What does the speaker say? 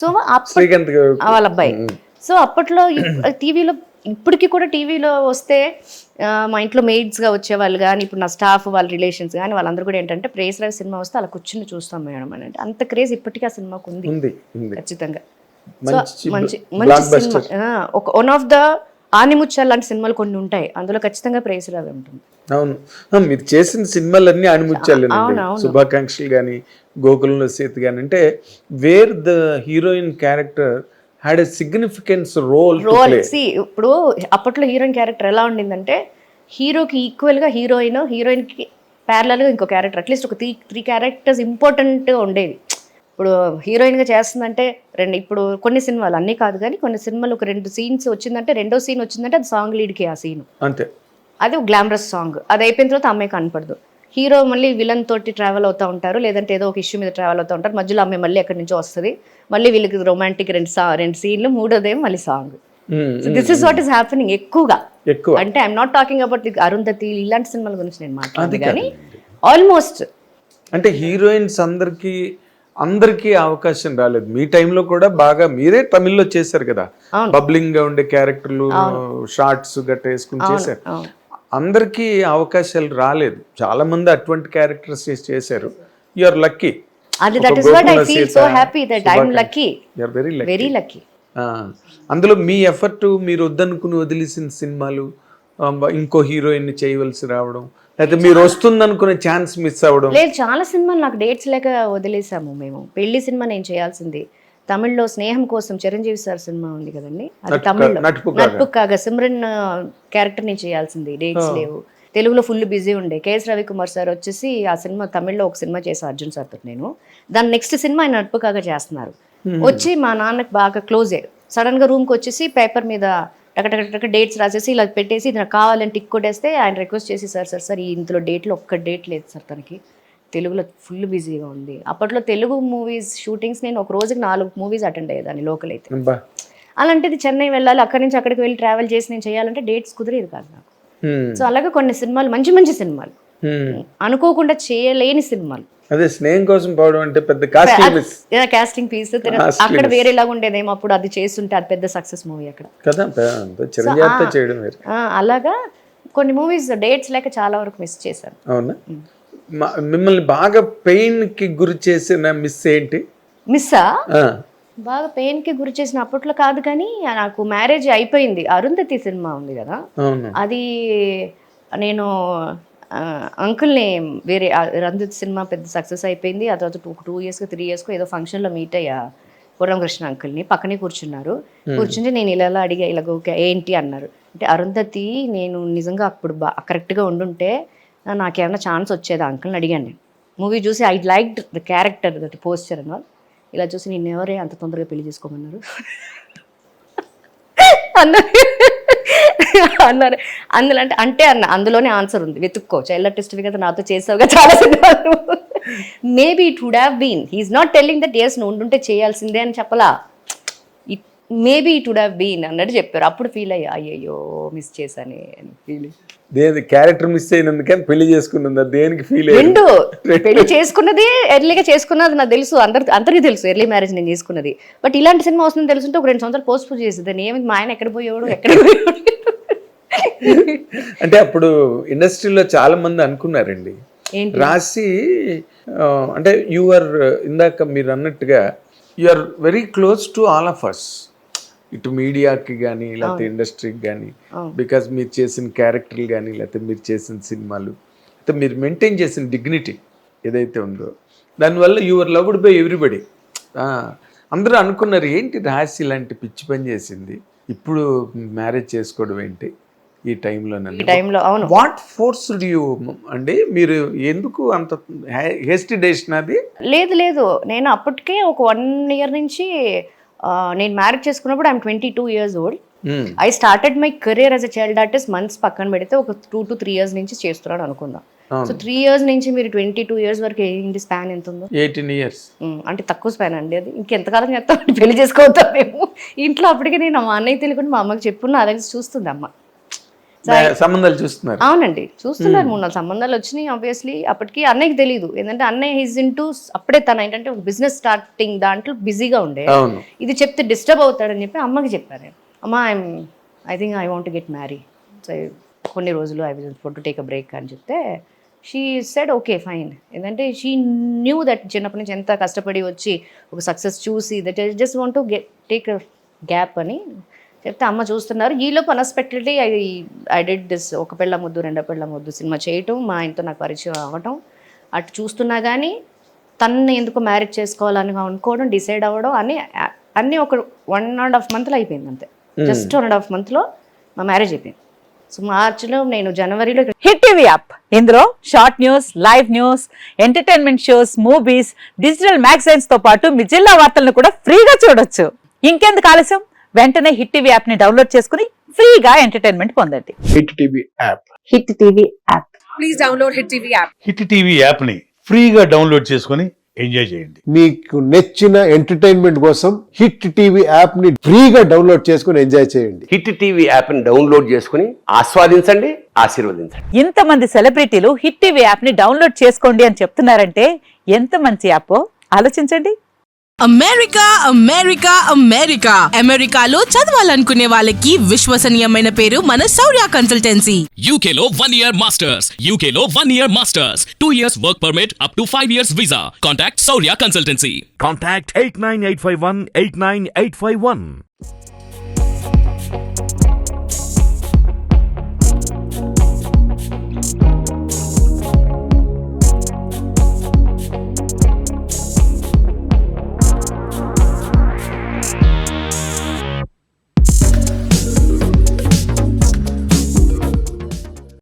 So Srikanth వాళ్ళ అబ్బాయి. So అప్పట్లో టీవీలో ఇప్పటికి కూడా టీవీలో వస్తే మా ఇంట్లో మెయిడ్స్గా వచ్చేవాళ్ళు కానీ ఇప్పుడు నా స్టాఫ్ వాళ్ళ రిలేషన్స్ కానీ వాళ్ళందరూ కూడా ఏంటంటే ప్రేస్ రావు సినిమా వస్తే అలా కూర్చుని చూస్తాం మేడం అని అంటే అంత క్రేజ్ ఇప్పటికీ ఆ సినిమాకు ఉంది ఖచ్చితంగా. సో మంచి మంచి సినిమా, ఒక వన్ ఆఫ్ ద ఆనిముత్యాలు లాంటి సినిమాలు కొన్ని ఉంటాయి, అందులో ఖచ్చితంగా ప్రేస్ రావు ఉంటుంది. అవును, మీరు చేసిన సినిమాలన్నీ ఆనిముత్యాలు, శుభాకాంక్షలు కానీ గోకులంలో సీత కానీ, అంటే where the heroine character had a significance role. ఇప్పుడు అప్పట్లో హీరోయిన్ క్యారెక్టర్ ఎలా ఉండిందంటే హీరోకి ఈక్వల్గా హీరోయిన్కి ప్యారలల్గా ఇంకో క్యారెక్టర్, అట్లీస్ట్ ఒక త్రీ క్యారెక్టర్స్ ఇంపార్టెంట్గా ఉండేవి. ఇప్పుడు హీరోయిన్గా చేస్తుందంటే ఇప్పుడు కొన్ని సినిమాలు అన్నీ కాదు కానీ కొన్ని సినిమాలు ఒక 2 సీన్స్ వచ్చిందంటే రెండో సీన్ వచ్చిందంటే అది సాంగ్ లీడ్కి ఆ సీన్ అంతే, అది ఒక గ్లామరస్ సాంగ్. అది అయిపోయిన తర్వాత అమ్మాయి కనపడదు, హీరో మళ్ళీ విలన్ తోటి ట్రావెల్ అవుతూ ఉంటారు, లేదంటే ఏదో ఒక ఇష్యూ మీద ట్రావెల్ అవుతూ ఉంటారు, మధ్యలో అమ్మాయి మళ్ళీ ఎక్కడి నుంచో వస్తుంది, మళ్ళీ వీళ్ళకి రొమాంటిక్ 2 సీన్లు, మూడోదేమో మళ్ళీ song. This is what is happening ఎక్కువగా. అంటే I'm not talking about Arundhati ఇలాంటి సినిమాల గురించి నేను మాట్లాడదు కానీ ఆల్మోస్ట్ అంటే హీరోయిన్స్ అందరికీ అవకాశం రాలేదు. మీ టైంలో కూడా బాగా మీరే తమిళ్లో చేశారు కదా, బబ్లింగ్ గా ఉండే క్యారెక్టర్లు, షార్ట్స్ గట్ట వేసుకుని చేశారు. అందరికీ అవకాశాలు రాలేదు, చాలా మంది అటువంటి క్యారెక్టర్స్ చేశారు. You are lucky. అందులో మీ ఎఫర్ట్, మీరు వద్దనుకుని వదిలేసిన సినిమాలు, ఇంకో హీరోయిన్ చేయవలసి రావడం, లేకపోతే మీరు వస్తుందనుకునే ఛాన్స్ మిస్ అవ్వడం. లేదు, చాలా సినిమాలు నాకు డేట్స్ లేక వదిలేసాము మేము. పెళ్లి సినిమా నేను చేయాల్సింది, తమిళ్లో స్నేహం కోసం చిరంజీవి సార్ సినిమా ఉంది కదండి, అది తమిళ్లో నట్పుక్కాగా సిమ్రన్ క్యారెక్టర్ నేను చేయాల్సింది, డేట్స్ లేవు. తెలుగులో ఫుల్ బిజీ ఉండే. కేఎస్ రవికుమార్ సార్ వచ్చేసి ఆ సినిమా తమిళ్లో ఒక సినిమా చేశాను అర్జున్ సార్తో నేను, దాని నెక్స్ట్ సినిమా ఆయన నట్పుక్కాగా చేస్తున్నారు. వచ్చి మా నాన్నకి బాగా క్లోజ్ అయ్యారు, సడన్గా రూమ్కి వచ్చేసి పేపర్ మీద టక డేట్స్ రాసేసి ఇలా పెట్టేసి ఇది నాకు కావాలని టిక్ కొట్టేస్తే ఆయన రిక్వెస్ట్ చేసి సార్ ఇందులో డేట్లో ఒక్క డేట్ లేదు సార్, తనకి తెలుగులో ఫుల్ బిజీగా ఉంది. అప్పట్లో తెలుగు మూవీస్ షూటింగ్స్ నేను ఒక రోజుకి 4 మూవీస్ అటెండ్ అయ్యేదాన్ని లోకల్ అయితే. అలాంటిది చెన్నై వెళ్ళాలి, అక్కడి నుంచి అక్కడికి వెళ్ళి ట్రావెల్ చేసి నేను చేయాలంటే డేట్స్ కుదిరేది కాదు నాకు. సో అలాగే కొన్ని సినిమాలు మంచి సినిమాలు అనుకోకుండా చేయలేని సినిమాలు, అదే స్నేహం కోసం పోవడం అంటే పెద్ద కాస్టింగ్ పీస్ అక్కడ వేరేలాగా ఉండేదేమో, అప్పుడు అది చేస్తుంటే అది పెద్ద సక్సెస్ మూవీ అక్కడ చేయడం. అలాగా కొన్ని మూవీస్ డేట్స్ లేక చాలా వరకు మిస్ చేశాను. అవునా, మిమ్మల్ని బాగా పెయిన్ కి గురి చేసిన మిస్ ఏంటి? బాగా పెయిన్ కి గురి చేసిన అప్పట్లో కాదు కానీ నాకు మ్యారేజ్ అయిపోయింది, అరుంధతి సినిమా ఉంది కదా, అది నేను అంకుల్ని వేరే అరుంధతి సినిమా పెద్ద సక్సెస్ అయిపోయింది. ఆ తర్వాత 2 years 3 years ఏదో ఫంక్షన్లో మీట్ అయ్యా పూర్ణకృష్ణ అంకుల్ని, పక్కనే కూర్చుంటే నేను ఇలా అడిగా, ఇలా ఏంటి అన్నారు. అంటే అరుంధతి నేను నిజంగా అప్పుడు కరెక్ట్గా ఉండుంటే నాకేమైనా ఛాన్స్ వచ్చేదా అంకుల్ని అడిగాను నేను. మూవీ చూసి I liked the character, that posture అన్న. ఇలా చూసి నేను ఎవరే అంత తొందరగా పెళ్లి చేసుకోమన్నారు అన్నారు. అందులో అంటే అందులోనే ఆన్సర్ ఉంది, వెతుక్కో, చైల్డ్ ఆర్టిస్ట్వి కదా, నాతో చేసావుగా చాలా సినిమాలు. Maybe it would have been, he's not telling that yes నువ్వు ఉండుంటే చేయాల్సిందే అని చెప్పలా, maybe it would have been అన్నట్టు చెప్పారు. అప్పుడు ఫీల్ అయ్యా, అయ్యయ్యో మిస్ చేశానే అని ఫీల్. దేని క్యారెక్టర్ మిస్ అయినందుకని పెళ్లి చేసుకున్నదా, దేనికి ఫీల్? రెండు పెళ్లి చేసుకున్నది ఎర్లీగా చేసుకున్నది నాకు తెలుసు, అందరికీ తెలుసు ఎర్లీ మ్యారేజ్ నేను చేసుకున్నది. బట్ ఇలాంటి సినిమా వస్తుందని తెలుసుంటే ఒక 2 సంవత్సరాలు పోస్ట్పోన్ చేసేదాన్ని. ఏమి మా ఆయన ఎక్కడ పోయేవాడు అంటే అప్పుడు ఇండస్ట్రీలో చాలా మంది అనుకున్నారండి, రాసి అంటే యూఆర్ ఇందాక మీరు అన్నట్టుగా you are very close to all of us, ఇటు మీడియాకి కానీ లేకపోతే ఇండస్ట్రీకి కానీ, బికాజ్ మీరు చేసిన క్యారెక్టర్లు కానీ లేకపోతే మీరు చేసిన సినిమాలు, అయితే మీరు మెయింటైన్ చేసిన డిగ్నిటీ ఏదైతే ఉందో దానివల్ల యూఆర్ లవ్డ్ బై ఎవ్రీబడి. అందరూ అనుకున్నారు ఏంటి రాసి ఇలాంటి పిచ్చి పని చేసింది, ఇప్పుడు మ్యారేజ్ చేసుకోవడం ఏంటి ఈ టైంలో. వాట్ ఫోర్స్డ్ యూ అండి, మీరు ఎందుకు అంత హేస్టీ డెసిషన్ అది? లేదు, నేను అప్పటికే ఒక 1 year నుంచి నేను మ్యారేజ్ చేసుకున్నప్పుడు I'm 22 years old. I started my career as a child artist. Months పక్కన పెడితే ఒక 2 to 3 years నుంచి చేస్తున్నాడు అనుకుందాం. సో 3 years నుంచి మీరు 22 years వరకు ఏంటి స్పాన్ ఎంత ఉందో? 18 years అంటే తక్కువ స్పాన్ అండి అది. ఇంకెంతకాలం చేస్తాం, పెళ్లి చేసుకోవద్దాం మేము ఇంట్లో. అప్పటికే నేను మా అన్నయ్య తెలియకుండా మా అమ్మకి చెప్పున్నా, అలాగే చూస్తుంది అమ్మ. సంబంధాలు చూస్తున్నారు. అవునండి, చూస్తున్నారు. 3-4 సంబంధాలు వచ్చినాయి. ఆబ్వియస్లీ అప్పటికి అన్నయ్యకి తెలియదు. ఏంటంటే అన్నయ్య హిజ్ ఇంటూ, అప్పుడే తన ఏంటంటే ఒక బిజినెస్ స్టార్టింగ్ దాంట్లో బిజీగా ఉండే. ఇది చెప్తే డిస్టర్బ్ అవుతాడని చెప్పి అమ్మకి చెప్పాను. అమ్మ, I think I want get marry, so కొన్ని రోజులు I will to take a break అని చెప్తే షీ సెడ్ ఓకే ఫైన్. ఏంటంటే షీ న్యూ దట్ చిన్నప్పటి నుంచి ఎంత కష్టపడి వచ్చి ఒక సక్సెస్ చూసి that just want to take gap అని చెప్తే అమ్మ చూస్తున్నారు. ఈలోపు అన్ఎక్స్పెక్టెడ్లీ ఐ డిడ్ దిస్ ఒక పెళ్ళ ముద్దు రెండో పెళ్ళ ముద్దు సినిమా చేయటం, మా ఆయనతో నాకు పరిచయం అవ్వటం, అటు చూస్తున్నా కానీ తనని ఎందుకు మ్యారేజ్ చేసుకోవాలని అనుకోవడం, డిసైడ్ అవ్వడం అన్నీ ఒక 1.5 monthలో అయిపోయింది అంతే. జస్ట్ 1.5 monthలో మా మ్యారేజ్ అయిపోయింది. సో మార్చిలో, నేను జనవరిలో. హిట్ టీవీ యాప్, ఇందులో short news, live news, entertainment shows, movies, digital magazines తో పాటు మీ జిల్లా వార్తలను కూడా ఫ్రీగా చూడొచ్చు. ఇంకెందుకు ఆలస్యం, వెంటనే హిట్ టీవీ యాప్ ని డౌన్లోడ్ చేసుకుని ఫ్రీగా ఎంటర్టైన్మెంట్ పొందండి. Hit TV app. Hit TV app. Please download hit TV app. Hit TV app ని ఫ్రీగా డౌన్లోడ్ చేసుకుని ఎంజాయ్ చేయండి. మీకు నచ్చిన ఎంటర్టైన్మెంట్ కోసం హిట్ టీవీ యాప్ ని ఫ్రీగా డౌన్లోడ్ చేసుకుని ఎంజాయ్ చేయండి. హిట్ టీవీ యాప్ ని డౌన్లోడ్ చేసుకుని ఆస్వాదించండి, ఆశీర్వదించండి. ఇంతమంది సెలబ్రిటీలు హిట్ టీవీ యాప్ ని డౌన్లోడ్ చేసుకోండి అని చెప్తున్నారంటే ఎంత మంచి యాప్ ఆలోచించండి. అమెరికా అమెరికా అమెరికా అమెరికాలో చదవాలనుకునే వాళ్ళకి విశ్వసనీయమైన పేరు మన శౌర్య కన్సల్టెన్సీ. UK లో 1 year masters, UK లో 1 year masters, 2 years work permit up to 5 years visa. Contact Saurya Consultancy. Contact 89851 89851.